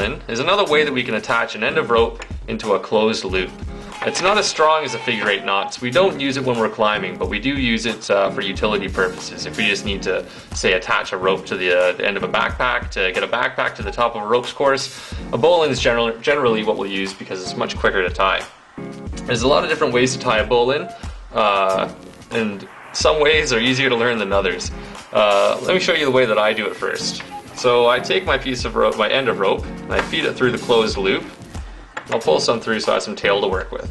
bowline is another way that we can attach an end of rope into a closed loop. It's not as strong as a figure 8 knots. We don't use it when we're climbing, but we do use it for utility purposes. If we just need to, say, attach a rope to the end of a backpack to get a backpack to the top of a ropes course, a bowline is generally what we'll use because it's much quicker to tie. There's a lot of different ways to tie a bowline, and some ways are easier to learn than others. Let me show you the way that I do it first. So I take my piece of rope, my end of rope, and I feed it through the closed loop. I'll pull some through so I have some tail to work with.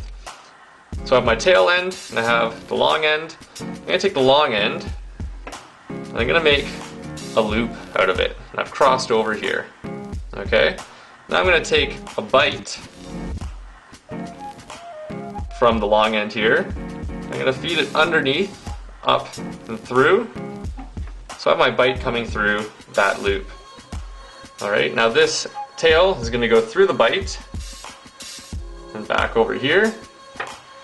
So I have my tail end, and I have the long end. I'm going to take the long end, and I'm going to make a loop out of it. And I've crossed over here. Okay? Now I'm going to take a bite from the long end here. I'm going to feed it underneath, up, and through. So I have my bite coming through that loop. Alright, now this tail is going to go through the bite and back over here.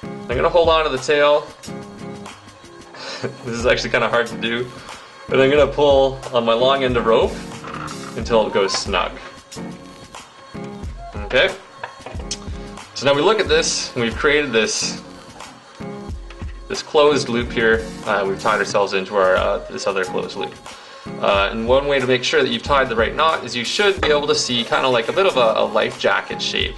I'm going to hold on to the tail. This is actually kind of hard to do. And I'm going to pull on my long end of rope until it goes snug. Okay? So now we look at this, and we've created this closed loop here. We've tied ourselves into our this other closed loop. And one way to make sure that you've tied the right knot is you should be able to see kind of like a bit of a life jacket shape.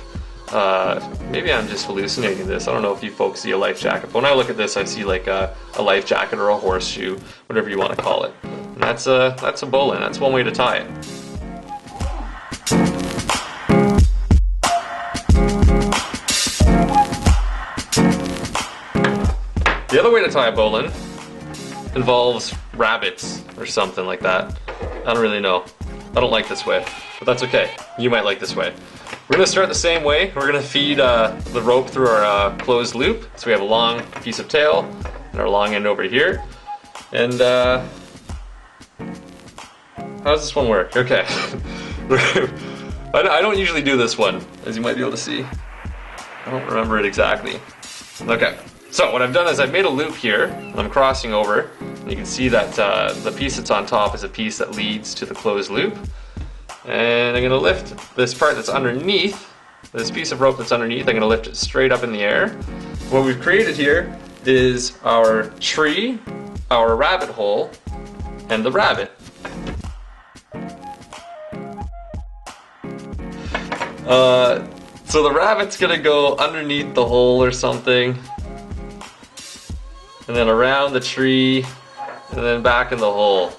Maybe I'm just hallucinating this. I don't know if you folks see a life jacket, but when I look at this I see like a life jacket or a horseshoe, whatever you want to call it. And that's a bowline. That's one way to tie it. The other way to tie a bowline involves rabbits or something like that. I don't really know. I don't like this way, but that's okay. You might like this way. We're going to start the same way. We're going to feed the rope through our closed loop. So we have a long piece of tail and our long end over here. And how does this one work? Okay. I don't usually do this one, as you might be able to see. I don't remember it exactly. Okay. So what I've done is I've made a loop here, and I'm crossing over, and you can see that the piece that's on top is a piece that leads to the closed loop. And I'm going to lift this part that's underneath, this piece of rope that's underneath, I'm going to lift it straight up in the air. What we've created here is our tree, our rabbit hole, and the rabbit. So the rabbit's going to go underneath the hole or something. And then around the tree, and then back in the hole.